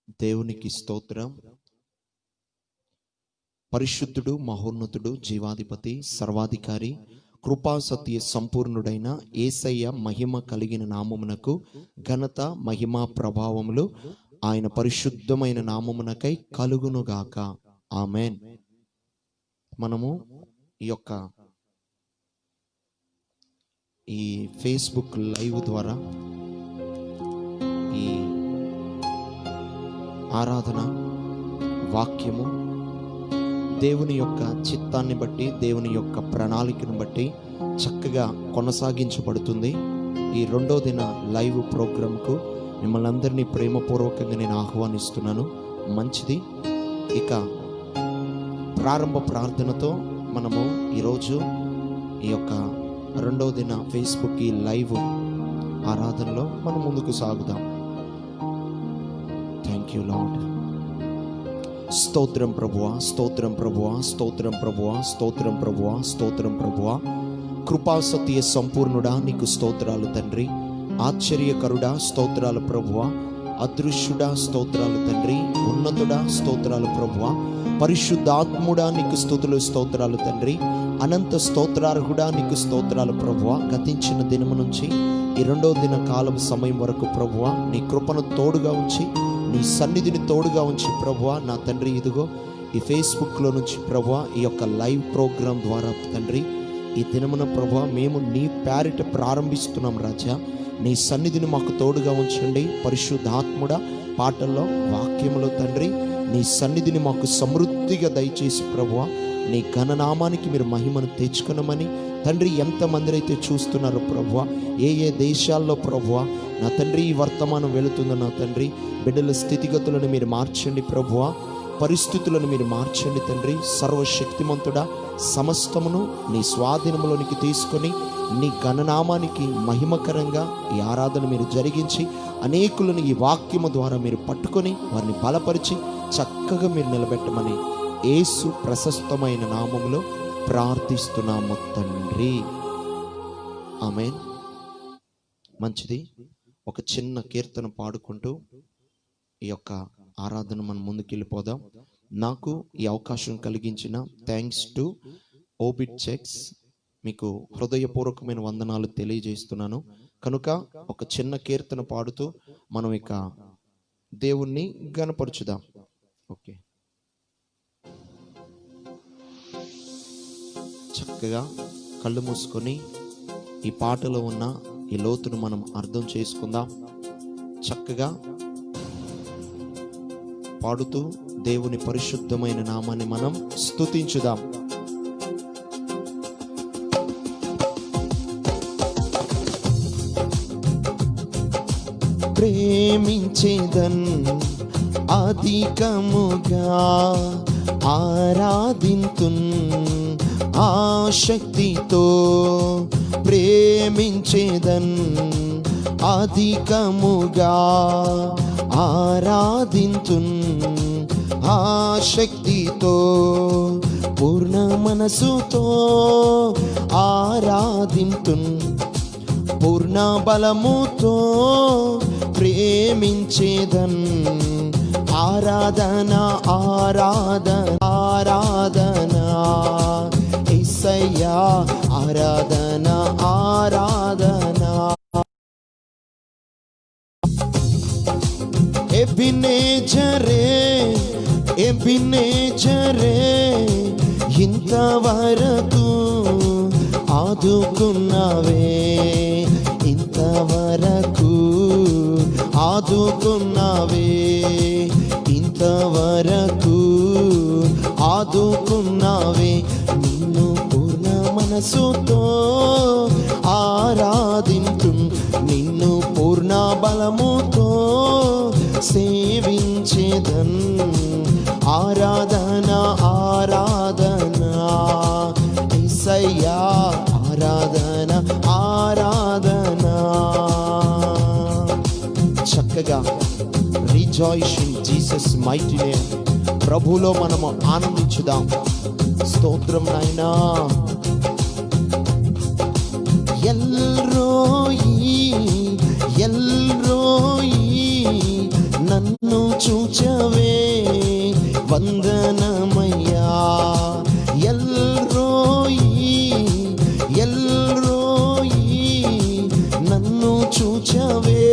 దేవునికి స్తోత్రం. పరిశుద్ధుడు, మహోన్నతుడు, జీవాధిపతి, సర్వాధికారి, కృపా సత్య సంపూర్ణుడైన యేసయ్య మహిమ కలిగిన నామమునకు ఘనత, మహిమ, ప్రభావములు ఆయన పరిశుద్ధమైన నామమునకై కలుగునుగాక. ఆమెన్. మనము ఈ ఫేస్బుక్ లైవ్ ద్వారా ఈ ఆరాధన వాక్యము దేవుని యొక్క చిత్తాన్ని బట్టి, దేవుని యొక్క ప్రణాళికను బట్టి చక్కగా కొనసాగించబడుతుంది. ఈ 2వ దిన లైవ్ ప్రోగ్రాంకు మిమ్మల్ని అందరినీ ప్రేమపూర్వకంగా నేను ఆహ్వానిస్తున్నాను. మంచిది. ఇక ప్రారంభ ప్రార్థనతో మనము ఈరోజు ఈ యొక్క 2వ దిన ఫేస్బుక్ ఈ లైవ్ ఆరాధనలో మనం ముందుకు సాగుదాం. Thank you lord. స్తోత్రం ప్రభువా, స్తోత్రం ప్రభువా, స్తోత్రం ప్రభువా, స్తోత్రం ప్రభువా, స్తోత్రం ప్రభువా. కృపా సత్య సంపూర్ణుడా నీకు స్తోత్రాలు తండ్రి. ఆశ్చర్యకరుడా స్తోత్రాలు ప్రభువా. అదృశ్యుడా స్తోత్రాలు తండ్రి. ఉన్నతుడా స్తోత్రాలు ప్రభువా. పరిశుద్ధాత్ముడా నీకు స్తుతులు, స్తోత్రాలు తండ్రి. అనంత స్తోత్రార్హుడా నీకు స్తోత్రాలు ప్రభువా. గతించిన దినము నుంచి ఈ 2వ దిన కాలం సమయం వరకు ప్రభువా నీ కృపను తోడుగా ఉంచి, నీ సన్నిధిని తోడుగా ఉంచి ప్రభువా నా తండ్రి, ఇదిగో ఈ ఫేస్బుక్లో నుంచి ప్రభువా ఈ యొక్క లైవ్ ప్రోగ్రాం ద్వారా తండ్రి ఈ దినమున ప్రభువా మేము నీ పేరిట ప్రారంభిస్తున్నాం రాజా. నీ సన్నిధిని మాకు తోడుగా ఉంచండి. పరిశుద్ధాత్ముడా పాటల్లో, వాక్యములో తండ్రి నీ సన్నిధిని మాకు సమృద్ధిగా దయచేసి ప్రభువా నీ ఘననామానికి మీరు మహిమను తెచ్చుకున్నామని తండ్రి, ఎంతమంది అయితే చూస్తున్నారో ప్రభువా, ఏ ఏ దేశాల్లో ప్రభువా నా తండ్రి ఈ వర్తమానం వెళుతుందో నా తండ్రి, బిడ్డల స్థితిగతులను మీరు మార్చండి ప్రభువా, పరిస్థితులను మీరు మార్చండి తండ్రి. సర్వశక్తిమంతుడా సమస్తమును నీ స్వాధీనంలోనికి తీసుకొని నీ ఘననామానికి మహిమకరంగా ఈ ఆరాధన మీరు జరిగించి అనేకులను ఈ వాక్యము ద్వారా మీరు పట్టుకొని వారిని బలపరిచి చక్కగా మీరు నిలబెట్టమని యేసు ప్రశస్తమైన నామములో ప్రార్థిస్తున్నాము తండ్రి. ఆమేన్. మంచిది. ఒక చిన్న కీర్తన పాడుకుంటూ ఈ యొక్క ఆరాధన మనం ముందుకు వెళ్ళిపోదాం. నాకు ఈ అవకాశం కలిగించిన థ్యాంక్స్ టు ఓబిట్ చెక్స్, మీకు హృదయపూర్వకమైన వందనాలు తెలియజేస్తున్నాను. కనుక ఒక చిన్న కీర్తన పాడుతూ మనం ఇక దేవుణ్ణి గణపరచుదాం. ఓకే, చక్కగా కళ్ళు మూసుకొని ఈ పాటలో ఉన్న ఈ లోతును మనం అర్థం చేసుకుందాం. చక్కగా పాడుతూ దేవుని పరిశుద్ధమైన నామాన్ని మనం స్తుతించుదాం. ప్రేమించేదన్ అధికముగా ఆరాధింతున్ ఆశక్తితో, ప్రేమించేదన్ అధికముగా ఆరాధింతున్ ఆశక్తితో, పూర్ణ మనసుతో ఆరాధింతున్ పూర్ణ బలముతో, ప్రేమించేదన్ ఆరాధన ఆరాధన ఆరాధన యేసయ్యా ఆరాధన ఆరాధన. ఎబినేజరే ఎబినేజరే ఇంతవరకు ఆదుకున్నావే, ఇంతవరకు ఆదుకున్నావే, ఇంతవరకు ఆదుకున్నావే. నిన్ను పూర్ణ మనసుతో ఆరాధింతు, నిన్ను పూర్ణ బలముతో సేవించేదన్ ఆరాధన ఆరాధన యేసయ్యా ఆరాధన ఆరాధన. చక్కగా రిజాయిష్ ఇన్ జీసస్ మైటీ నేమ్, ప్రభువులో మనము ఆనందించుదాం. స్తోత్రం నాయనా. ఎల్రోయి ఎల్రోయి నన్ను చూచవే వందనమయ్యా. ఎల్రోయి ఎల్రోయి నన్ను చూచవే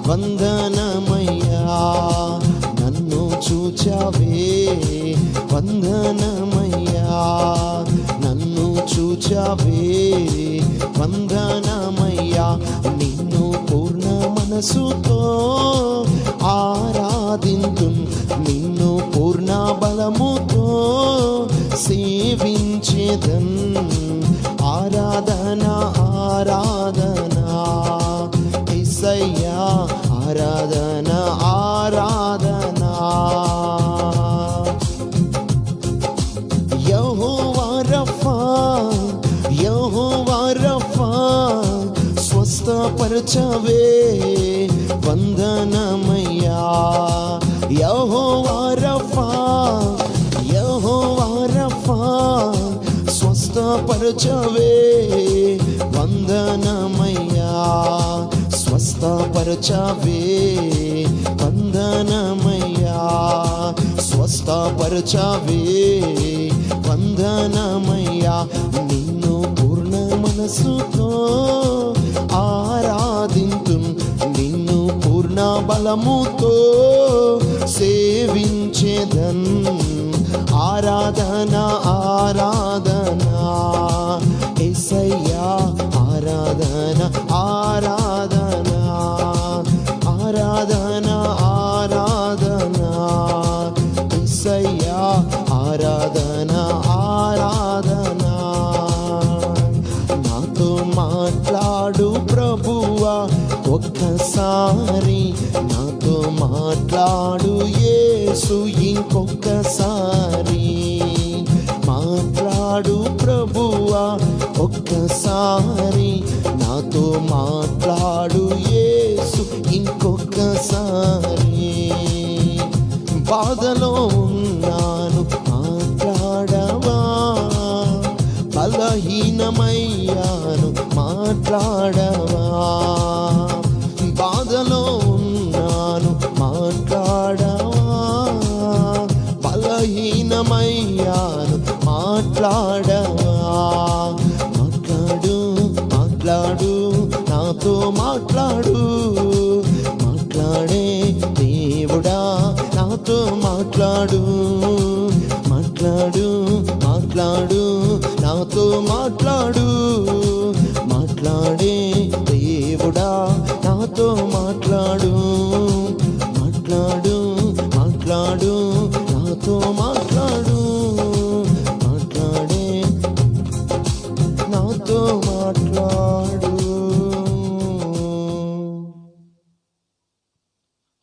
వందనమయ్యా. నన్ను చూచవే వందనమయ్యా. నన్ను చూచవే వందనమయ్యా. నిన్ను పూర్ణ మనసుతో ఆరాధింతున్, నిన్ను పూర్ణ బలముతో సేవించేదన్. ఆరాధన ఆరాధన యేసయ్యా, ఆరాధన ఆరాధన. యెహోవా రఫా యెహోవా రఫా స్వస్థపరచవే వందనమయ్యా. యెహోవా రఫా యెహోవా రఫా స్వస్థపరచవే వందనమయ్యా. స్వస్థపరచవే వందనమయ్యా. స్వస్థపరచవే వందనమయ్యా. నిన్ను పూర్ణ మనసుతో ఆరాధింతున్, నిన్ను పూర్ణ బలముతో సేవించేదన్. ఆరాధన ఆరాధన యేసయ్యా, ఆరాధన ఆరాధన ఆరాధన ఆరాధన యేసయ్యా, ఆరాధన ఆరాధన. నాతో మాట్లాడు ప్రభువా ఒక్కసారి, నాతో మాట్లాడు యేసు ఇంకొక్కసారి. మాట్లాడు ప్రభువా ఒక్కసారి, నాతో మాట్లాడు యేసు ఇంకొక్కసారి. బాధలో ఉన్నాను మాట్లాడవా, బలహీనమయ్యాను మాట్లాడవా. బాధలో ఉన్నాను మాట్లాడవా, బలహీనమయ్యాను మాట్లాడవా. మాట్లాడు మాట్లాడు నాతో మాట్లాడు, మాట్లాడే దేవుడా నాతో మాట్లాడు. మాట్లాడు మాట్లాడు నాతో మాట్లాడు, మాట్లాడే దేవుడా నాతో మాట్లాడు. మాట్లాడు మాట్లాడు నాతో మాట్లాడు, మాట్లాడే నాతో మాట్లాడు.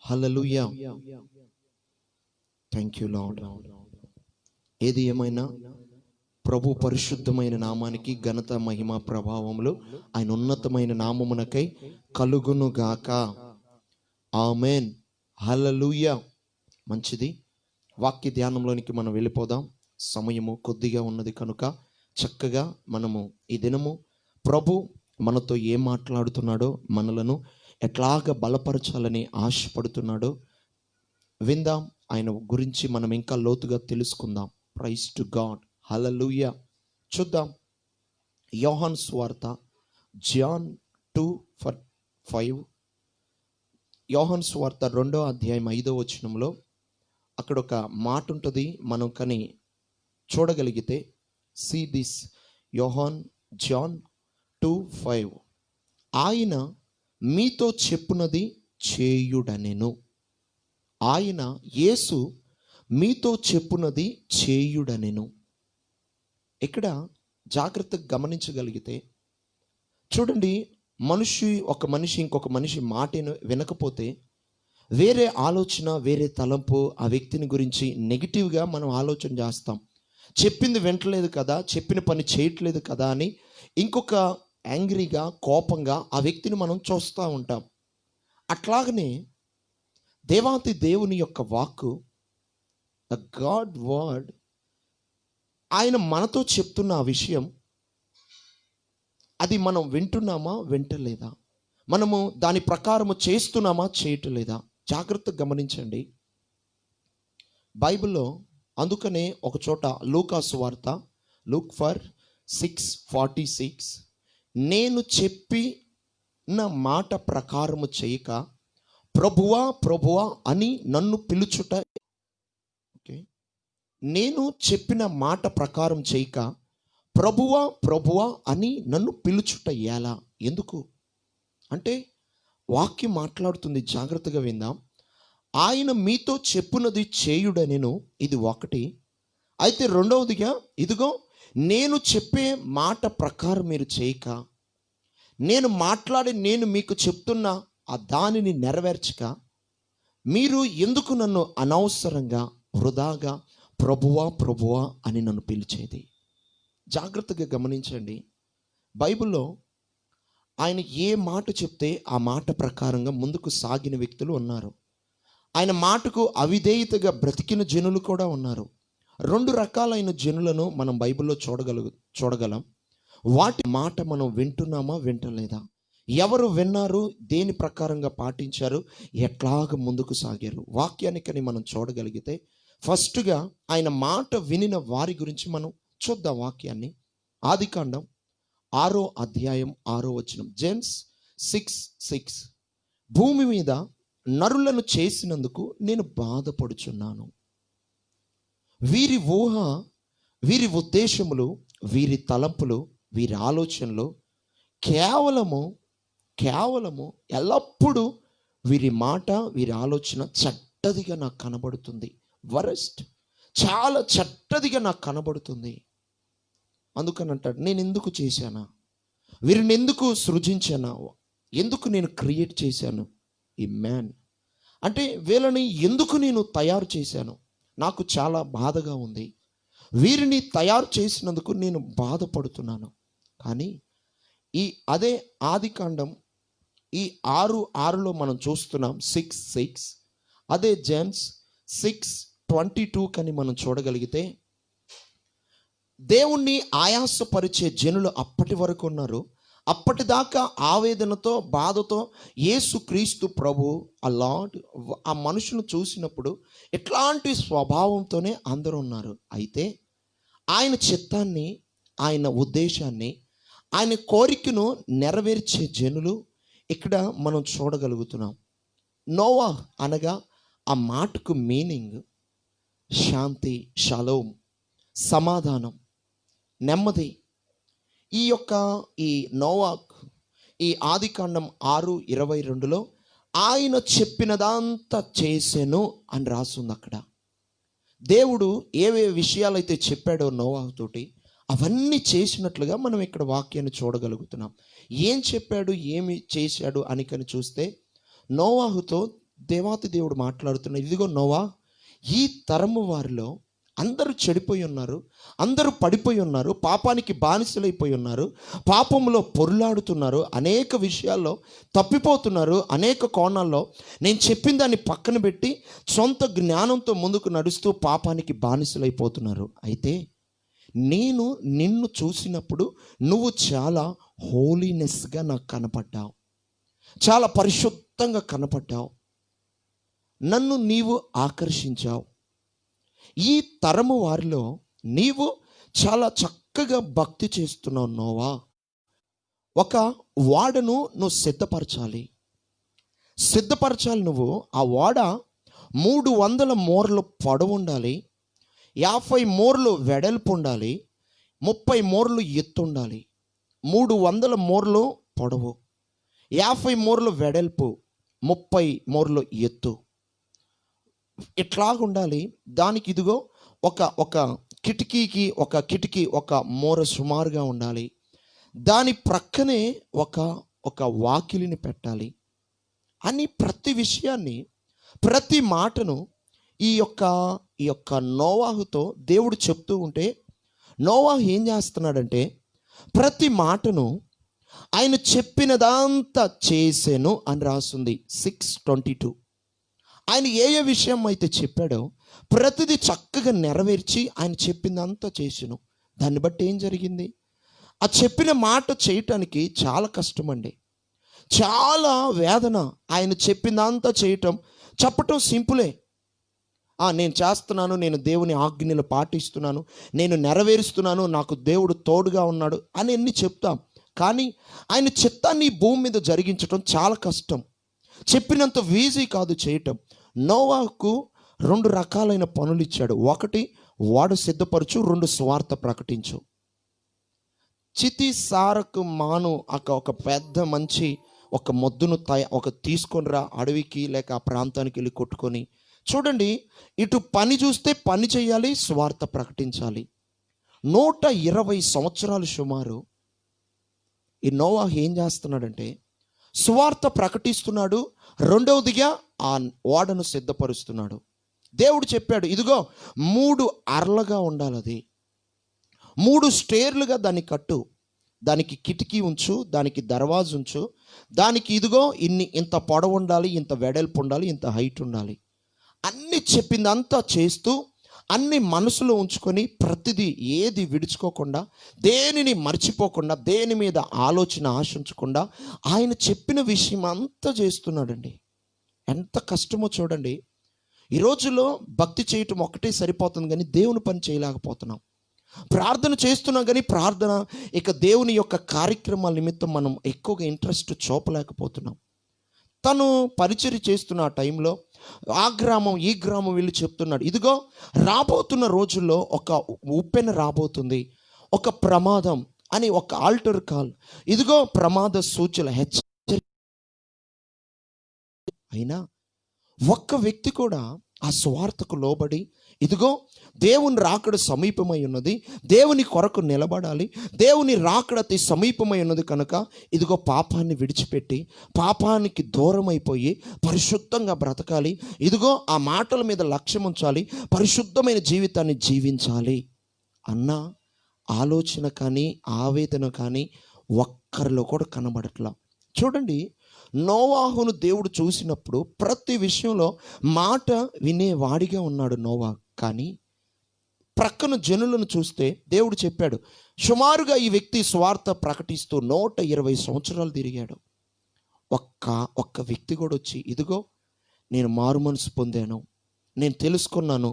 హల్లెలూయా. Thank you Lord. ఏది ఏమైనా ప్రభు పరిశుద్ధమైన నామానికి ఘనత మహిమ ప్రభావములు ఆయన ఉన్నతమైన నామమునకై కలుగును గాక. ఆమేన్. హల్లెలూయా. మంచిది. వాక్య ధ్యానంలోనికి మనం వెళ్ళిపోదాం. సమయము కొద్దిగా ఉన్నది కనుక చక్కగా మనము ఈ దినము ప్రభు మనతో ఏం మాట్లాడుతున్నాడో, మనలను ఎట్లాగా బలపరచాలని ఆశపడుతున్నాడో విందాం. ఆయన గురించి మనం ఇంకా లోతుగా తెలుసుకుందాం. Praise to God. హల్లెలూయా. చూద్దాం. యోహాను సువార్త జాన్ 2:5. యోహాను సువార్త 2వ అధ్యాయం 5వ వచనంలో అక్కడ ఒక మాట ఉంటుంది. మనం కానీ చూడగలిగితే సీ దిస్. జాన్ 2:5. ఆయన మీతో చెప్పునది చేయుడనెను. ఆయన యేసు మీతో చెప్పునది చేయుడనెను. ఇక్కడ జాగ్రత్తగా గమనించగలిగితే చూడండి, ఒక మనిషి ఇంకొక మనిషి మాట వినకపోతే వేరే ఆలోచన, వేరే తలంపు ఆ వ్యక్తిని గురించి నెగిటివ్గా మనం ఆలోచన చేస్తాం. చెప్పింది వింటలేదు కదా, చెప్పిన పని చేయట్లేదు కదా అని ఇంకొక యాంగ్రీగా, కోపంగా ఆ వ్యక్తిని మనం చూస్తూ ఉంటాం. అట్లాగనే దేవాతి దేవుని యొక్క వాక్కు, ద గాడ్ వర్డ్, ఆయన మనతో చెప్తున్న ఆ విషయం, అది మనం వింటున్నామా, వింటలేదా, మనము దాని ప్రకారము చేస్తున్నామా, చేయటలేదా, జాగ్రత్తగా గమనించండి. బైబిల్లో అందుకనే ఒక చోట లూకాసు వార్త లుక్ ఫర్ 6:46, నేను చెప్పిన మాట ప్రకారము చేయక ప్రభువా ప్రభువా అని నన్ను పిలుచుట. ఓకే, నేను చెప్పిన మాట ప్రకారం చేయక ప్రభువా ప్రభువా అని నన్ను పిలుచుట ఎలా? ఎందుకు అంటే వాక్యం మాట్లాడుతుంది, జాగ్రత్తగా విందాం. ఆయన మీతో చెప్పునది చేయుడనెను, ఇది ఒకటి. అయితే రెండవదిగా, ఇదిగో నేను చెప్పే మాట ప్రకారం మీరు చేయక, నేను మీకు చెప్తున్న ఆ దానిని నెరవేర్చక, మీరు ఎందుకు నన్ను అనవసరంగా వృధాగా ప్రభువా ప్రభువా అని నన్ను పిలిచేది? జాగ్రత్తగా గమనించండి. బైబిల్లో ఆయన ఏ మాట చెప్తే ఆ మాట ప్రకారంగా ముందుకు సాగిన వ్యక్తులు ఉన్నారు. ఆయన మాటకు అవిధేయతగా బ్రతికిన జనులు కూడా ఉన్నారు. రెండు రకాలైన జనులను మనం బైబిల్లో చూడగలం. వాటి మాట మనం వింటున్నామా వింటలేదా? ఎవరు విన్నారు, దేని ప్రకారంగా పాటించారు, ఎట్లాగ ముందుకు సాగారు? వాక్యానికని మనం చూడగలిగితే ఫస్ట్గా ఆయన మాట వినిన వారి గురించి మనం చూద్దాం వాక్యాన్ని. ఆదికాండం 6వ అధ్యాయం 6వ వచనం. జెమ్స్ 6:6, భూమి మీద నరులను చేసినందుకు నేను బాధపడుచున్నాను. వీరి ఊహ, వీరి ఉద్దేశములు, వీరి తలంపులు, వీరి ఆలోచనలు కేవలము ఎల్లప్పుడూ వీరి మాట, వీరి ఆలోచన చెడ్డదిగా నాకు కనబడుతుంది. వరస్ట్, చాలా చెడ్డదిగా నాకు కనబడుతుంది. అందుకని అంటాడు, నేను ఎందుకు చేశానా? వీరిని ఎందుకు సృజించానా? ఎందుకు నేను క్రియేట్ చేశాను ఈ మ్యాన్? అంటే వీళ్ళని ఎందుకు నేను తయారు చేశాను? నాకు చాలా బాధగా ఉంది. వీరిని తయారు చేసినందుకు నేను బాధపడుతున్నాను. కానీ అదే ఆదికాండం 6:6లో మనం చూస్తున్నాం 6:6. అదే జేమ్స్ 6:22 కని మనం చూడగలిగితే, దేవుణ్ణి ఆయాసపరిచే జనులు అప్పటి వరకు ఉన్నారు. అప్పటిదాకా ఆవేదనతో, బాధతో యేసుక్రీస్తు ప్రభు ఆ లార్డ్ ఆ మనుషులను చూసినప్పుడు ఇట్లాంటి స్వభావంతోనే అందరూ ఉన్నారు. అయితే ఆయన చిత్తాన్ని, ఆయన ఉద్దేశాన్ని, ఆయన కోరికను నెరవేర్చే జనులు ఇక్కడ మనం చూడగలుగుతున్నాం. నోవా అనగా ఆ మాటకు మీనింగ్ శాంతి, షలోమ్, సమాధానం, నెమ్మది. ఈ నోవాహు ఈ ఆదికాండం 6:22లో ఆయన చెప్పినదంతా చేసెను అని రాస్తుంది. అక్కడ దేవుడు ఏవే విషయాలైతే చెప్పాడో నోవాహుతోటి అవన్నీ చేసినట్లుగా మనం ఇక్కడ వాక్యాన్ని చూడగలుగుతున్నాం. ఏం చెప్పాడు, ఏమి చేశాడు అనికని చూస్తే, నోవాహుతో దేవాతి దేవుడు మాట్లాడుతున్నాడు. ఇదిగో నోవా, ఈ తరము వారిలో అందరూ చెడిపోయి ఉన్నారు, అందరూ పడిపోయి ఉన్నారు, పాపానికి బానిసలైపోయి ఉన్నారు, పాపంలో పొరులాడుతున్నారు, అనేక విషయాల్లో తప్పిపోతున్నారు, అనేక కోణాల్లో నేను చెప్పిన దాన్ని పక్కన పెట్టి సొంత జ్ఞానంతో ముందుకు నడుస్తూ పాపానికి బానిసలైపోతున్నారు. అయితే నేను నిన్ను చూసినప్పుడు నువ్వు చాలా హోలీనెస్గా నాకు కనపడ్డావు, చాలా పరిశుద్ధంగా కనపడ్డావు, నన్ను నీవు ఆకర్షించావు. ఈ తరము వారిలో నీవు చాలా చక్కగా భక్తి చేస్తున్నావు నోవా. ఒక ఓడను నువ్వు సిద్ధపరచాలి. నువ్వు ఆ ఓడ 300 మూరలు పొడవు ఉండాలి, 50 మూరలు వెడల్పు ఉండాలి, 30 మూరలు ఎత్తు ఉండాలి. 300 మూరలు పొడవు, 50 మూరలు వెడల్పు, 30 మూరలు ఎత్తు, ఇట్లాగుండాలి. దానికి ఇదిగో ఒక కిటికీ ఒక మూర సుమారుగా ఉండాలి. దాని ప్రక్కనే ఒక వాకిలిని పెట్టాలి అని ప్రతి విషయాన్ని, ప్రతి మాటను ఈ యొక్క నోవాహుతో దేవుడు చెప్తూ ఉంటే, నోవాహు ఏం చేస్తున్నాడంటే ప్రతి మాటను ఆయన చెప్పినదంతా చేసెను అని రాస్తుంది 6:22. ఆయన ఏ విషయం అయితే చెప్పాడో ప్రతిదీ చక్కగా నెరవేర్చి ఆయన చెప్పిందంతా చేసెను. దాన్ని బట్టి ఏం జరిగింది? ఆ చెప్పిన మాట చేయటానికి చాలా కష్టం అండి, చాలా వేదన. ఆయన చెప్పిందంతా చేయటం చెప్పటం సింపులే. నేను చేస్తున్నాను, నేను దేవుని ఆజ్ఞలు పాటిస్తున్నాను, నేను నెరవేరుస్తున్నాను, నాకు దేవుడు తోడుగా ఉన్నాడు అని అన్ని చెప్తాం. కానీ ఆయన చిత్తాన్ని ఈ భూమి మీద జరిగించటం చాలా కష్టం. చెప్పినంత ఈజీ కాదు చేయటం. నోవాహుకు 2 రకాలైన పనులు ఇచ్చాడు. 1 వాడు సిద్ధపరచు, 2 స్వార్థ ప్రకటించు. చితి సారకు మాను ఒక పెద్ద మంచి ఒక మొద్దును ఒక తీసుకొని రా అడవికి లేక ఆ ప్రాంతానికి వెళ్ళి కొట్టుకొని. చూడండి, ఇటు పని చూస్తే పని చేయాలి, స్వార్థ ప్రకటించాలి. 120 సంవత్సరాలు సుమారు ఈ నోవాహు ఏం చేస్తున్నాడంటే స్వార్థ ప్రకటిస్తున్నాడు. రెండవదిగా ఆ ఓడను సిద్ధపరుస్తున్నాడు. దేవుడు చెప్పాడు, ఇదిగో 3 అర్లగా ఉండాలి, అది 3 స్టేర్లుగా దాన్ని కట్టు, దానికి కిటికీ ఉంచు, దానికి దర్వాజు ఉంచు, దానికి ఇదిగో ఇంత పొడవు ఉండాలి, ఇంత వెడల్పు ఉండాలి, ఇంత హైట్ ఉండాలి. అన్నీ చెప్పిందంతా చేస్తూ అన్ని మనసులో ఉంచుకొని ప్రతిదీ ఏది విడుచుకోకుండా, దేనిని మర్చిపోకుండా, దేని మీద ఆలోచన ఆశించకుండా ఆయన చెప్పిన విషయం అంతా చేస్తున్నాడండి. ఎంత కష్టమో చూడండి. ఈ రోజుల్లో భక్తి చేయటం ఒకటే సరిపోతుంది, కానీ దేవుని పని చేయలేకపోతున్నాం. ప్రార్థన చేస్తున్నాం కానీ ఇక దేవుని యొక్క కార్యక్రమాల నిమిత్తం మనం ఎక్కువగా ఇంట్రెస్ట్ చూపలేకపోతున్నాం. తను పరిచర్య చేస్తున్న ఆ టైంలో ఆ గ్రామం ఈ గ్రామం వెళ్ళి చెప్తున్నాడు, ఇదిగో రాబోతున్న రోజుల్లో ఒక ఉప్పెన రాబోతుంది, ఒక ప్రమాదం అని ఒక ఆల్టర్ కాల్, ఇదిగో ప్రమాద సూచన హెచ్చరిక. అయినా ఒక్క వ్యక్తి కూడా ఆ స్వార్థకు లోబడి, ఇదిగో దేవుని రాకడ సమీపమై ఉన్నది, దేవుని కొరకు నిలబడాలి, దేవుని రాకడ అతి సమీపమై ఉన్నది కనుక ఇదిగో పాపాన్ని విడిచిపెట్టి పాపానికి దూరం అయిపోయి పరిశుద్ధంగా బ్రతకాలి, ఇదిగో ఆ మాటల మీద లక్ష్యం ఉంచాలి, పరిశుద్ధమైన జీవితాన్ని జీవించాలి అన్న ఆలోచన కానీ ఆవేదన కానీ ఒక్కరిలో కూడా కనబడట్లా. చూడండి, నోవాహును దేవుడు చూసినప్పుడు ప్రతి విషయంలో మాట వినేవాడిగా ఉన్నాడు నోవాహు. కానీ ప్రక్కన జనులను చూస్తే దేవుడు చెప్పాడు, సుమారుగా ఈ వ్యక్తి స్వార్థ ప్రకటిస్తూ 120 సంవత్సరాలు తిరిగాడు. ఒక్క వ్యక్తి కూడా వచ్చి, ఇదిగో నేను మారు మనసు పొందాను, నేను తెలుసుకున్నాను,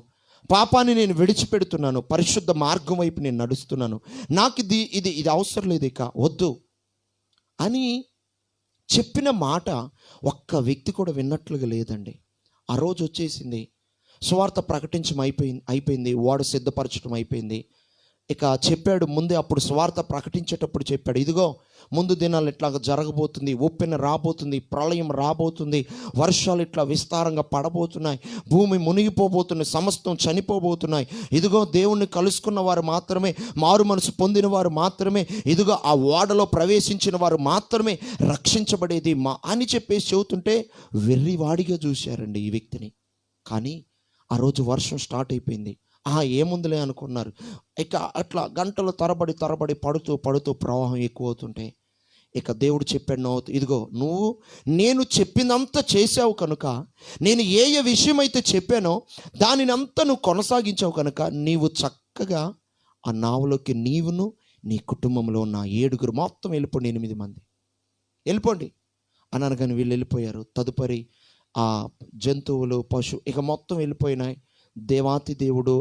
పాపాన్ని నేను విడిచిపెడుతున్నాను, పరిశుద్ధ మార్గం వైపు నేను నడుస్తున్నాను, నాకు ఇది అవసరం లేదు, ఇక వద్దు అని చెప్పిన మాట ఒక్క వ్యక్తి కూడా విన్నట్లుగా లేదండి. ఆ రోజు వచ్చేసింది, స్వార్థ ప్రకటించడం అయిపోయింది, వాడు సిద్ధపరచడం అయిపోయింది. ఇక చెప్పాడు ముందే, అప్పుడు స్వార్థ ప్రకటించేటప్పుడు చెప్పాడు, ఇదిగో ముందు దినాలు ఇట్లాగ జరగబోతుంది, ఉప్పెన రాబోతుంది, ప్రళయం రాబోతుంది, వర్షాలు ఇట్లా విస్తారంగా పడబోతున్నాయి, భూమి మునిగిపోబోతున్నాయి, సమస్తం చనిపోబోతున్నాయి, ఇదిగో దేవుణ్ణి కలుసుకున్న వారు మాత్రమే, మారు మనసు పొందిన వారు మాత్రమే, ఇదిగో ఆ ఓడలో ప్రవేశించిన వారు మాత్రమే రక్షించబడేది అని చెప్పేసి చెబుతుంటే వెర్రివాడిగా చూశారండి ఈ వ్యక్తిని. కానీ ఆ రోజు వర్షం స్టార్ట్ అయిపోయింది. ఏముందిలే అనుకున్నారు. ఇక అట్లా గంటలు తరబడి పడుతూ ప్రవాహం ఎక్కువ అవుతుంటే ఇక దేవుడు చెప్పాడు, ఇదిగో నువ్వు నేను చెప్పిందంతా చేసావు కనుక, నేను ఏ విషయం అయితే చెప్పానో దానినంతా నువ్వు కొనసాగించావు కనుక నీవు చక్కగా ఆ నావలోకి నీవును నీ కుటుంబంలో ఉన్న 7 మొత్తం వెళ్ళిపోండి, 8 మంది వెళ్ళిపోండి అని అనగానే వీళ్ళు వెళ్ళిపోయారు. తదుపరి ఆ జంతువులు ఇక మొత్తం వెళ్ళిపోయినాయి. దేవాతి దేవుడు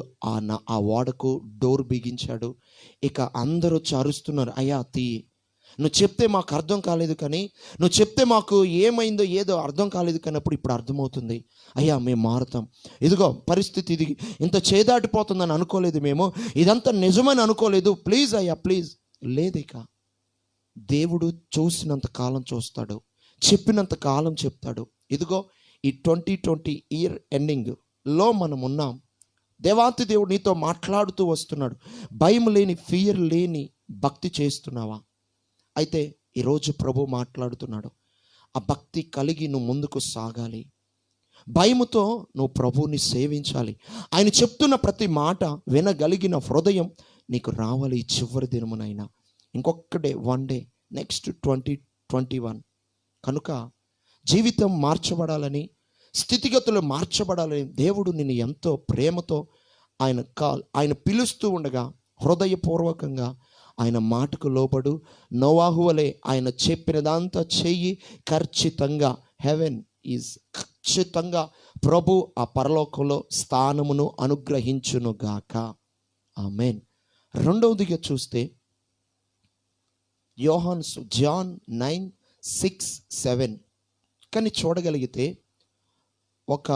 ఆ ఓడకు డోర్ బిగించాడు. ఇక అందరూ వచ్చి అరుస్తున్నారు, అయ్యా తీయి, నువ్వు చెప్తే మాకు అర్థం కాలేదు, కానీ నువ్వు చెప్తే మాకు ఏమైందో ఏదో అర్థం కాలేదు, కానీ ఇప్పుడు అర్థమవుతుంది, అయ్యా మేము మారుతాం, ఇదిగో పరిస్థితి ఇది ఇంత చేదాటిపోతుందని అనుకోలేదు, మేము ఇదంతా నిజమని అనుకోలేదు, ప్లీజ్ అయ్యా ప్లీజ్. లేదు, ఇక దేవుడు చూసినంత కాలం చూస్తాడు, చెప్పినంత కాలం చెప్తాడు. ఇదిగో ఈ 2020 ఇయర్ ఎండింగ్లో మనం ఉన్నాం. దేవాతి దేవుడు నీతో మాట్లాడుతూ వస్తున్నాడు. భయం లేని, ఫియర్ లేని భక్తి చేస్తున్నావా? అయితే ఈరోజు ప్రభు మాట్లాడుతున్నాడు, ఆ భక్తి కలిగి నువ్వు ముందుకు సాగాలి, భయముతో నువ్వు ప్రభువుని సేవించాలి. ఆయన చెప్తున్న ప్రతి మాట వినగలిగిన హృదయం నీకు రావాలి ఈ చివరి దినమునైనా. ఇంకొకటే 1 డే, నెక్స్ట్ 2021. కనుక జీవితం మార్చబడాలని, స్థితిగతులు మార్చబడాలని దేవుడు నిన్ను ఎంతో ప్రేమతో ఆయన పిలుస్తూ ఉండగా హృదయపూర్వకంగా ఆయన మాటకు లోబడు. నోవాహు వలె ఆయన చెప్పినదంతా చెయ్యి. ఖచ్చితంగా హెవెన్ ఈజ్ ఖచ్చితంగా ప్రభు ఆ పరలోకంలో స్థానమును అనుగ్రహించునుగాక. ఆమేన్. రెండవదిగా చూస్తే జాన్ 9:6-7 కానీ చూడగలిగితే ఒక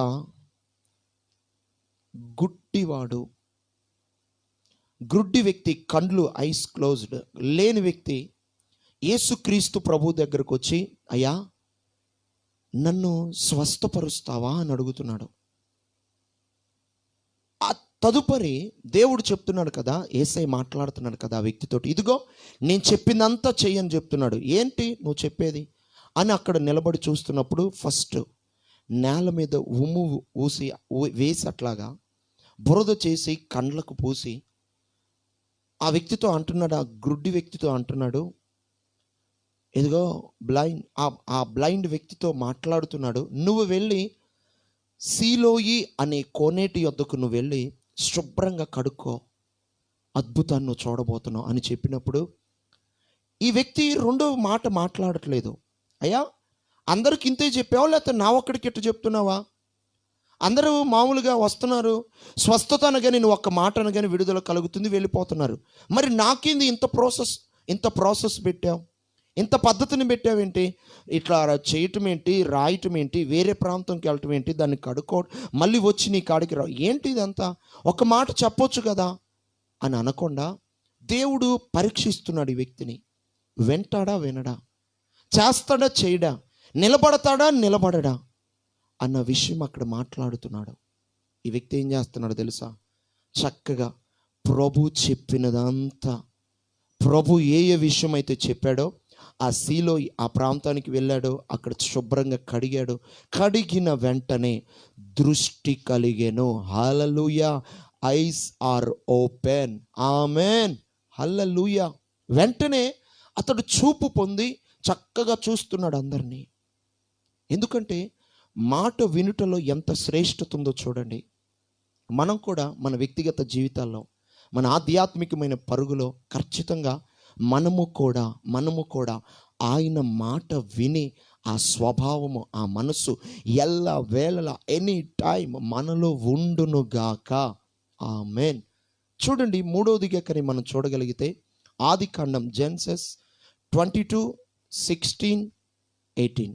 గుడ్డి వ్యక్తి, కండ్లు ఐస్ క్లోజ్డ్ లేని వ్యక్తి యేసుక్రీస్తు ప్రభు దగ్గరకు వచ్చి, అయ్యా నన్ను స్వస్థపరుస్తావా అని అడుగుతున్నాడు. ఆ తదుపరి దేవుడు చెప్తున్నాడు కదా, యేసయ్య మాట్లాడుతున్నాడు కదా ఆ వ్యక్తితోటి, ఇదిగో నేను చెప్పిందంతా చెయ్యని చెప్తున్నాడు. ఏంటి నువ్వు చెప్పేది అని అక్కడ నిలబడి చూస్తున్నప్పుడు ఫస్ట్ నేల మీద ఉమ్ము వేసి అట్లాగా బురద చేసి కండ్లకు పూసి ఆ వ్యక్తితో అంటున్నాడు, ఆ గుడ్డి వ్యక్తితో అంటున్నాడు, ఇదిగో ఆ బ్లైండ్ వ్యక్తితో మాట్లాడుతున్నాడు, నువ్వు వెళ్ళి సీలోయి అనే కోనేటి యొద్దకు నువ్వు వెళ్ళి శుభ్రంగా కడుక్కో, అద్భుతాన్ని నువ్వు చూడబోతున్నావు అని చెప్పినప్పుడు ఈ వ్యక్తి రెండో మాట మాట్లాడట్లేదు. అయ్యా అందరికి ఇంతే చెప్పావా, లేకపోతే నా ఒక్కడికి ఎట్టు చెప్తున్నావా? అందరూ మామూలుగా వస్తున్నారు, స్వస్థత అనగానే నువ్వు ఒక్క మాట అనగానే విడుదల కలుగుతుంది, వెళ్ళిపోతున్నారు. మరి నాకేంది ఇంత ప్రాసెస్ పెట్టావు, ఇంత పద్ధతిని పెట్టావేంటి? ఇట్లా చేయటం ఏంటి, రాయటం ఏంటి, వేరే ప్రాంతంకి వెళ్ళటం ఏంటి, దాన్ని కడుక్కోవడం, మళ్ళీ వచ్చి నీ కాడికి రా, ఏంటి ఇదంతా? ఒక మాట చెప్పొచ్చు కదా అని అనకుండా దేవుడు పరీక్షిస్తున్నాడు ఈ వ్యక్తిని. వింటాడా వినడా, చేస్తాడా చేయడా, నిలబడతాడా నిలబడడా అన్న విషయం అక్కడ మాట్లాడుతున్నాడు. ఈ వ్యక్తి ఏం చేస్తున్నాడు తెలుసా? చక్కగా ప్రభు చెప్పినదంతా, ప్రభు ఏ విషయం అయితే చెప్పాడో ఆ సీలో ఆ ప్రాంతానికి వెళ్ళాడు, అక్కడ శుభ్రంగా కడిగాడు. కడిగిన వెంటనే దృష్టి కలిగెను. Hallelujah. Eyes are open. Amen. Hallelujah. వెంటనే అతడు చూపు పొంది చక్కగా చూస్తున్నాడు అందరినీ. ఎందుకంటే మాట వినుటలో ఎంత శ్రేష్టత ఉందో చూడండి. మనం కూడా మన వ్యక్తిగత జీవితాల్లో, మన ఆధ్యాత్మికమైన పరుగులో ఖచ్చితంగా మనము కూడా ఆయన మాట విని ఆ స్వభావము, ఆ మనసు ఎల్ల వేళలా ఎనీ టైం మనలో ఉండునుగాక. ఆమేన్. చూడండి మూడవదిగా కానీ మనం చూడగలిగితే ఆదికాండం జెనసిస్ 22:16-18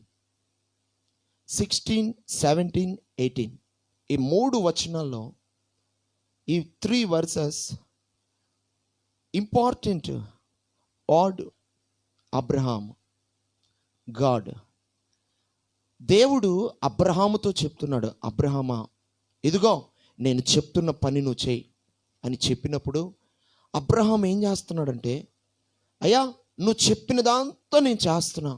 16-17-18 ఈ 3 వచనాల్లో ఈ 3 వర్సెస్ ఇంపార్టెంట్. ఆడ్ అబ్రహాం గాడ్. దేవుడు అబ్రహాముతో చెప్తున్నాడు, అబ్రహామా ఇదిగో నేను చెప్తున్న పని నువ్వు చేయి అని చెప్పినప్పుడు అబ్రహాం ఏం చేస్తున్నాడంటే, అయ్యా నువ్వు చెప్పినదంతా నేను చేస్తున్నా,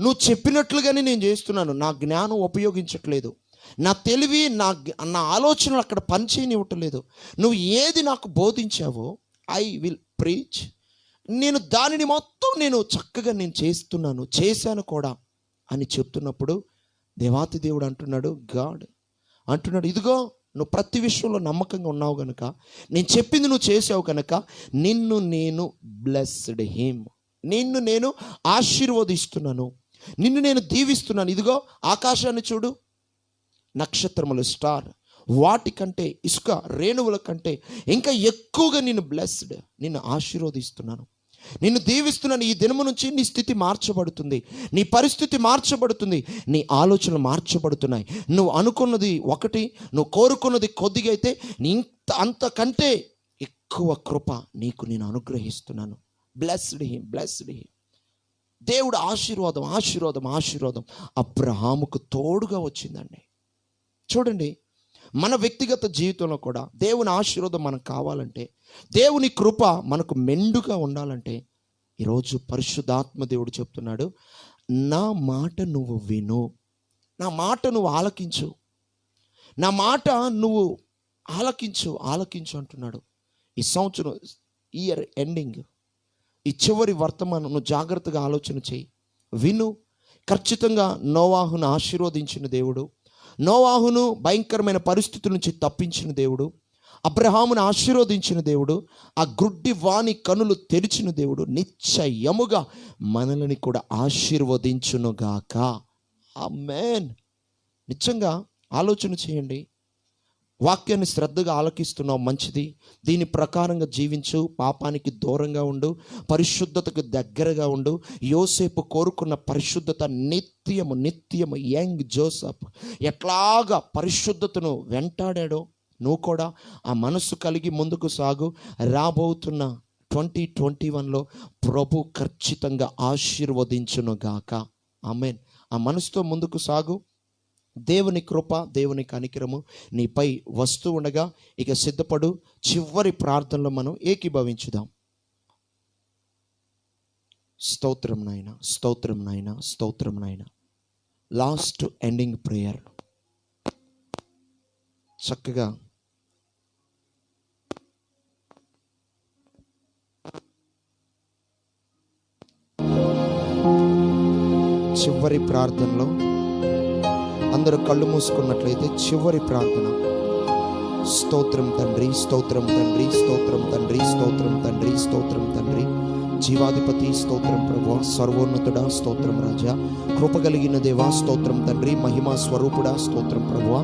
నువ్వు చెప్పినట్లుగానే నేను చేస్తున్నాను, నా జ్ఞానం ఉపయోగించట్లేదు, నా తెలివి నా ఆలోచనలు అక్కడ పనిచేయనివ్వట్లేదు, నువ్వు ఏది నాకు బోధించావో ఐ విల్ ప్రీచ్, నేను దానిని మొత్తం నేను చక్కగా నేను చేశాను కూడా అని చెప్తున్నప్పుడు దేవాతి దేవుడు అంటున్నాడు, గాడ్ అంటున్నాడు, ఇదిగో నువ్వు ప్రతి విషయంలో నమ్మకంగా ఉన్నావు కనుక, నేను చెప్పింది నువ్వు చేసావు కనుక నిన్ను నేను బ్లెస్డ్ హిమ్, నిన్ను నేను ఆశీర్వదిస్తున్నాను, నిన్ను నేను దీవిస్తున్నాను. ఇదిగో ఆకాశాన్ని చూడు, నక్షత్రములు స్టార్, వాటికంటే ఇసుక రేణువుల కంటే ఇంకా ఎక్కువగా నిన్ను బ్లెస్డ్, నిన్ను ఆశీర్వదిస్తున్నాను, నిన్ను దీవిస్తున్నాను. ఈ దినము నుంచి నీ స్థితి మార్చబడుతుంది, నీ పరిస్థితి మార్చబడుతుంది, నీ ఆలోచనలు మార్చబడుతున్నాయి. నువ్వు అనుకున్నది ఒకటి, నువ్వు కోరుకున్నది కొద్దిగా అయితే అంతకంటే ఎక్కువ కృప నీకు నేను అనుగ్రహిస్తున్నాను. Blessed him. దేవుడు ఆశీర్వాదం అబ్రహాముకు తోడుగా వచ్చిందండి. చూడండి, మన వ్యక్తిగత జీవితంలో కూడా దేవుని ఆశీర్వాదం మనకు కావాలంటే, దేవుని కృప మనకు మెండుగా ఉండాలంటే, ఈరోజు పరిశుద్ధాత్మ దేవుడు చెప్తున్నాడు, నా మాట నువ్వు విను, నా మాట నువ్వు ఆలకించు, నా మాట నువ్వు ఆలకించు అంటున్నాడు. ఈ సంవత్సరం ఇయర్ ఎండింగ్, ఈ చివరి వర్తమానం నువ్వు జాగ్రత్తగా ఆలోచన చేయి, విను. ఖచ్చితంగా నోవాహును ఆశీర్వదించిన దేవుడు, నోవాహును భయంకరమైన పరిస్థితుల నుంచి తప్పించిన దేవుడు, అబ్రహామును ఆశీర్వదించిన దేవుడు, ఆ గుడ్డి వాని కనులు తెరిచిన దేవుడు నిశ్చయముగా మనల్ని కూడా ఆశీర్వదించునుగాక. ఆమేన్. నిజంగా ఆలోచన చేయండి. వాక్యాన్ని శ్రద్ధగా ఆలకిస్తున్నావు, మంచిది. దీని ప్రకారంగా జీవించు, పాపానికి దూరంగా ఉండు, పరిశుద్ధతకు దగ్గరగా ఉండు. యోసేపు కోరుకున్న పరిశుద్ధత నిత్యము యంగ్ జోసెఫ్ ఎట్లాగా పరిశుద్ధతను వెంటాడాడో నువ్వు కూడా ఆ మనసు కలిగి ముందుకు సాగు. రాబోతున్న 2021లో ప్రభు ఖచ్చితంగా ఆశీర్వదించునుగాక. ఆమేన్. ఆ మనసుతో ముందుకు సాగు. దేవుని కృప, దేవుని కనికరము నీపై వస్తూ ఉండగా ఇక సిద్ధపడు. చివరి ప్రార్థనలో మనం ఏకీభవించుదాం. స్తోత్రం నాయనా, స్తోత్రం నాయనా, స్తోత్రం నాయనా. Last ending prayer. చక్కగా చివరి ప్రార్థనలో అందరూ కళ్ళు మూసుకున్నట్లయితే చివరి ప్రార్థన. స్తోత్రం తండ్రి, స్తోత్రం తండ్రి, స్తోత్రం తండ్రి, స్తోత్రం తండ్రి, స్తోత్రం తండ్రి, జీవాధిపతి స్తోత్రం ప్రభువా, సర్వోన్నతుడా స్తోత్రం రాజా, కృపగలిగిన దేవా స్తోత్రం తండ్రి, మహిమా స్వరూపుడా స్తోత్రం ప్రభువా.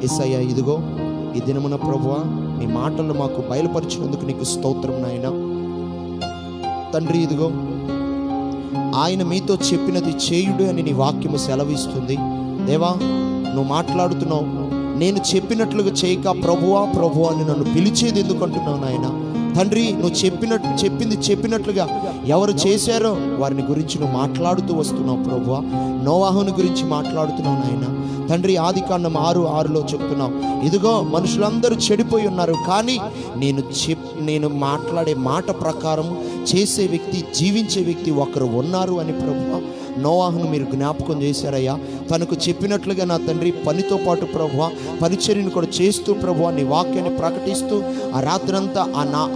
యేసయ్యా ఇదిగో ఈ దినమున ప్రభువా నీ మాటలు మాకు బయలుపరిచినందుకు నీకు స్తోత్రం నాయనా. తండ్రి ఇదిగో ఆయన మీతో చెప్పినది చేయుడు అని నీ వాక్యము సెలవిస్తుంది. దేవా నువ్వు మాట్లాడుతున్నావు, నేను చెప్పినట్లుగా చేయక ప్రభువా ప్రభువా అని నన్ను పిలిచేది ఎందుకంటున్నావు నాయన. తండ్రి నువ్వు చెప్పింది చెప్పినట్లుగా ఎవరు చేశారో వారిని గురించి నువ్వు మాట్లాడుతూ వస్తున్నావు ప్రభువా. నోవాహుని గురించి మాట్లాడుతున్నావు నాయన. తండ్రి ఆదికాండం 6:6లో చెప్తున్నావు, ఇదిగో మనుషులందరూ చెడిపోయి ఉన్నారు, కానీ నేను మాట్లాడే మాట ప్రకారం చేసే వ్యక్తి, జీవించే వ్యక్తి ఒకరు ఉన్నారు అని ప్రభువా నోవాహును మీరు జ్ఞాపకం చేశారయ్యా. తనకు చెప్పినట్లుగా నా తండ్రి పనితో పాటు ప్రభువా పరిచర్యను కూడా చేస్తూ ప్రభువా నీ వాక్యాన్ని ప్రకటిస్తూ ఆ రాత్రంతా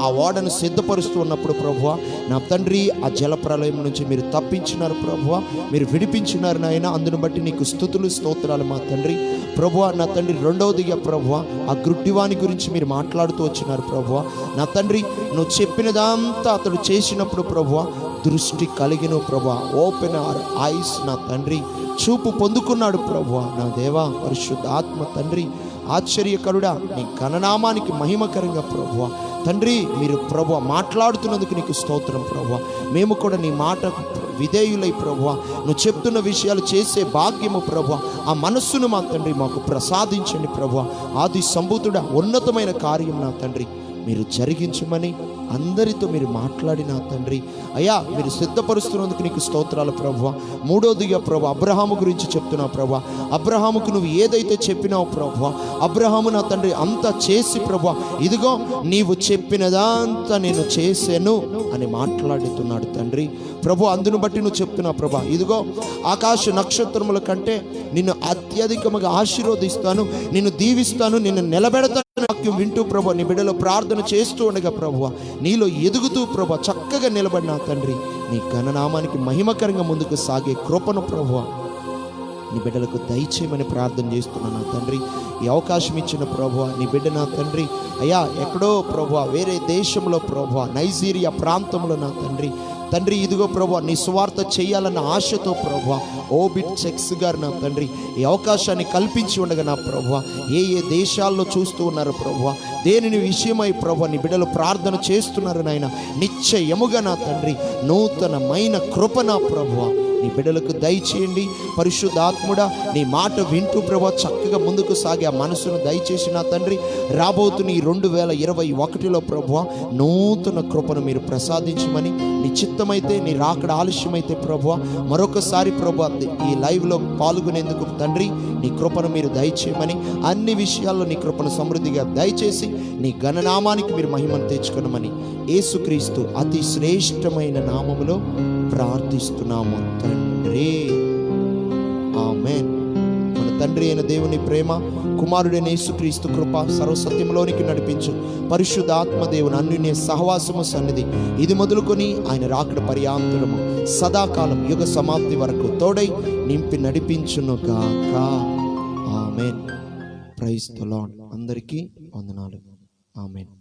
ఆ ఓడను సిద్ధపరుస్తూ ఉన్నప్పుడు ప్రభువా నా తండ్రి ఆ జలప్రలయం నుంచి మీరు తప్పించినారు ప్రభువా, మీరు విడిపించినారు నాయన. అందును బట్టి నీకు స్తుతులు స్తోత్రాలు మా తండ్రి. ప్రభువా నా తండ్రి రెండవదిగా ప్రభువా ఆ గుడ్డివాని గురించి మీరు మాట్లాడుతూ వచ్చినారు ప్రభువా. నా తండ్రి నువ్వు చెప్పినదంతా అతడు చేసినప్పుడు ప్రభువా దృష్టి కలిగిన ప్రభువా, ఓపెన్ అవర్ ఐస్ నా తండ్రి, చూపు పొందుకున్నాడు ప్రభువా. నా దేవా పరిశుద్ధ ఆత్మ తండ్రి ఆశ్చర్యకరుడా నీ ఘననామానికి మహిమకరంగా ప్రభువా తండ్రి మీరు ప్రభువా మాట్లాడుతున్నందుకు నీకు స్తోత్రం ప్రభువా. మేము కూడా నీ మాట విధేయులై ప్రభువా నువ్వు చెప్తున్న విషయాలు చేసే భాగ్యము ప్రభువా ఆ మనస్సును మా తండ్రి మాకు ప్రసాదించండి ప్రభువా. ఆది సంభూతుడా ఉన్నతమైన కార్యం నా తండ్రి మీరు జరిగించమని అందరితో మీరు మాట్లాడిన తండ్రి అయ్యా మీరు సిద్ధపరుస్తున్నందుకు నీకు స్తోత్రాలు ప్రభువా. మూడోదిగా ప్రభు అబ్రహాము గురించి చెప్తున్నావు ప్రభువా. అబ్రహాముకు నువ్వు ఏదైతే చెప్పినావు ప్రభువా అబ్రహాము నా తండ్రి అంతా చేసి ప్రభువా ఇదిగో నీవు చెప్పినదంతా నేను చేశాను అని మాట్లాడుతున్నాడు తండ్రి ప్రభు. అందును బట్టి నువ్వు చెప్తున్నావు ప్రభా ఇదిగో ఆకాశ నక్షత్రముల కంటే నిన్ను అత్యధికముగా ఆశీర్వదిస్తాను, నిన్ను దీవిస్తాను, నిన్ను నిలబెడతాను వాక్యం వింటూ ప్రభు నీ బిడ్డలో ప్రార్థన చేస్తూ ఉండగా ప్రభువా నీలో ఎదుగుతూ ప్రభు చక్కగా నిలబడిన తండ్రి నీ ఘననామానికి మహిమకరంగా ముందుకు సాగే కృపను ప్రభువా నీ బిడ్డలకు దయచేయమని ప్రార్థన చేస్తున్నాను నా తండ్రి. ఈ అవకాశం ఇచ్చిన ప్రభువా నీ బిడ్డ నా తండ్రి అయ్యా ఎక్కడో ప్రభువా వేరే దేశంలో ప్రభువా నైజీరియా ప్రాంతంలో నా తండ్రి ఇదిగో ప్రభువా నీ సువార్త చేయాలన్న ఆశతో ప్రభువా ఓబిట్ చెక్స్ గారు నా తండ్రి ఈ అవకాశాన్ని కల్పించి ఉండగా నా ప్రభువా ఏ దేశాల్లో చూస్తూ ఉన్నారు ప్రభువా దేనిని విషయమై ప్రభువా నీ బిడ్డలు ప్రార్థన చేస్తున్నారు నాయన. నిశ్చయముగా నా తండ్రి నూతనమైన కృప నా ప్రభువా నీ బిడ్డలకు దయచేయండి. పరిశుద్ధాత్ముడా నీ మాట వింటూ ప్రభా చక్కగా ముందుకు సాగి ఆ మనసును దయచేసి నా తండ్రి రాబోతున్న ఈ 2021లో ప్రభువా నూతన కృపను మీరు ప్రసాదించమని నీ చిత్తమైతే నీ రాకడ ఆలస్యమైతే ప్రభువా మరొకసారి ప్రభువా ఈ లైవ్లో పాల్గొనేందుకు తండ్రి నీ కృపను మీరు దయచేయమని అన్ని విషయాల్లో నీ కృపను సమృద్ధిగా దయచేసి నీ ఘననామానికి మీరు మహిమను తెచ్చుకొనమని యేసుక్రీస్తు అతి శ్రేష్టమైన నామములో ప్రార్థిస్తున్నాము తండ్రి, ఆమేన్. మన తండ్రి అయిన దేవుని ప్రేమ, కుమారుడైన యేసుక్రీస్తు కృప, సర్వసత్యంలోనికి నడిపించు పరిశుద్ధ ఆత్మదేవుని అన్యోన్య సహవాసము సన్నిధి ఇది మొదలుకొని ఆయన రాకడ పర్యాంతరము సదాకాలం యుగ సమాప్తి వరకు తోడై నింపి నడిపించును గాక. ఆమేన్. Praise the Lord. అందరికీ వందనాలు. ఆమేన్.